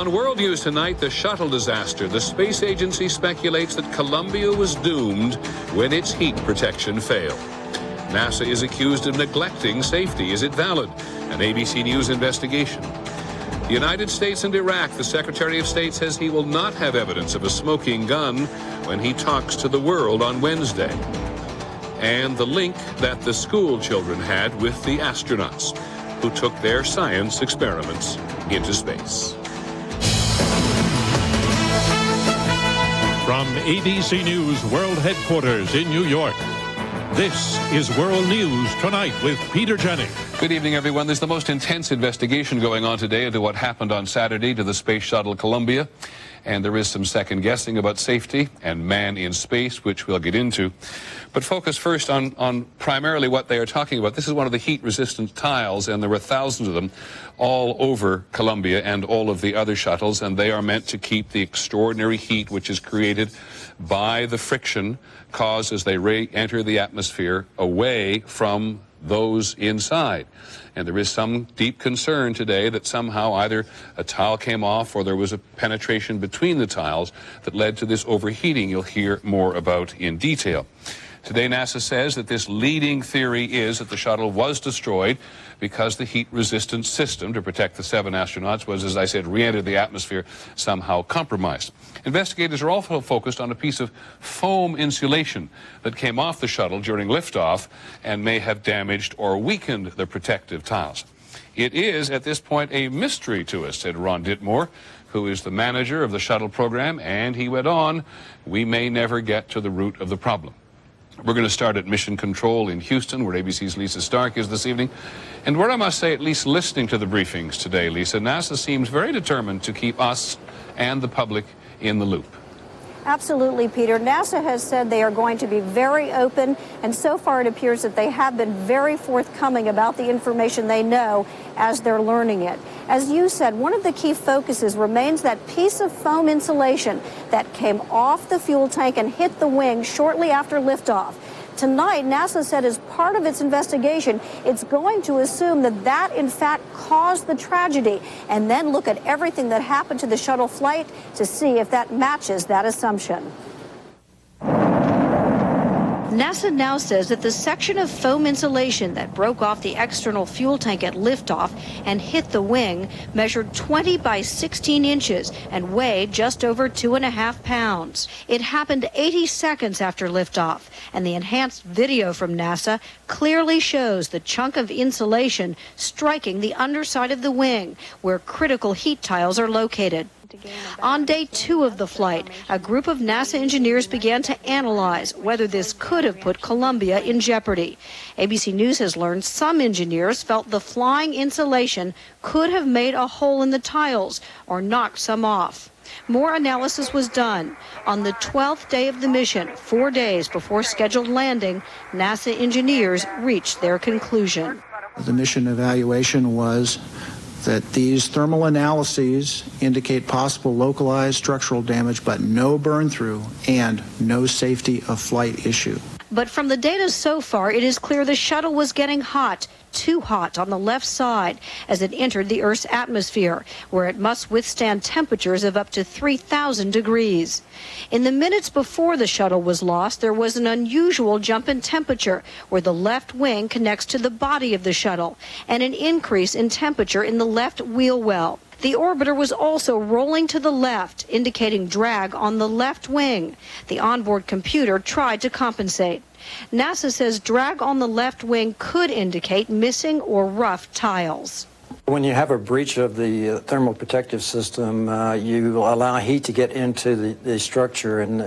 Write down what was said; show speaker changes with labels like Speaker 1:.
Speaker 1: On World News tonight, the shuttle disaster. The space agency speculates that Columbia was doomed when its heat protection failed. NASA is accused of neglecting safety. Is it valid? An ABC News investigation. The United States and Iraq. The Secretary of State says he will not have evidence of a smoking gun when he talks to the world on Wednesday. And the link that the school children had with the astronauts who took their science experiments into space.
Speaker 2: From ABC News World Headquarters in New York, this is World News Tonight with Peter Jennings.
Speaker 1: Good evening, everyone. There's the most intense investigation going on today into what happened on Saturday to the Space Shuttle Columbia. And there is some second guessing about safety and man in space, which we'll get into. But focus first on primarily what they are talking about. This is one of the heat-resistant tiles, and there were thousands of them all over Columbia and all of the other shuttles, and they are meant to keep the extraordinary heat which is created by the friction caused as they enter the atmosphere away from those inside. And there is some deep concern today that somehow either a tile came off or there was a penetration between the tiles that led to this overheating you'll hear more about in detail. Today, NASA says that this leading theory is that the shuttle was destroyed because the heat-resistant system to protect the 7 astronauts was, as I said, re-entered the atmosphere somehow compromised. Investigators are also focused on a piece of foam insulation that came off the shuttle during liftoff and may have damaged or weakened the protective tiles. It is, at this point, a mystery to us, said Ron Ditmore, who is the manager of the shuttle program, and he went on, we may never get to the root of the problem. We're going to start at Mission Control in Houston, where ABC's Lisa Stark is this evening. And where I must say, at least listening to the briefings today, Lisa, NASA seems very determined to keep us and the public in the loop.
Speaker 3: Absolutely, Peter. NASA has said they are going to be very open, and so far it appears that they have been very forthcoming about the information they know as they're learning it. As you said, one of the key focuses remains that piece of foam insulation that came off the fuel tank and hit the wing shortly after liftoff. Tonight, NASA said as part of its investigation, it's going to assume that that, in fact, caused the tragedy and then look at everything that happened to the shuttle flight to see if that matches that assumption. NASA now says that the section of foam insulation that broke off the external fuel tank at liftoff and hit the wing measured 20 by 16 inches and weighed just over 2.5 pounds. It happened 80 seconds after liftoff, and the enhanced video from NASA clearly shows the chunk of insulation striking the underside of the wing, where critical heat tiles are located. On day 2 of the flight, a group of NASA engineers began to analyze whether this could have put Columbia in jeopardy. ABC News has learned some engineers felt the flying insulation could have made a hole in the tiles or knocked some off. More analysis was done. On the 12th day of the mission, 4 days before scheduled landing, NASA engineers reached their conclusion.
Speaker 4: The mission evaluation was that these thermal analyses indicate possible localized structural damage, but no burn-through and no safety of flight issue.
Speaker 3: But from the data so far, it is clear the shuttle was getting hot, too hot on the left side as it entered the Earth's atmosphere, where it must withstand temperatures of up to 3,000 degrees. In the minutes before the shuttle was lost, there was an unusual jump in temperature where the left wing connects to the body of the shuttle, and an increase in temperature in the left wheel well. The orbiter was also rolling to the left, indicating drag on the left wing. The onboard computer tried to compensate. NASA says drag on the left wing could indicate missing or rough tiles.
Speaker 5: When you have a breach of the thermal protective system, you allow heat to get into the structure, and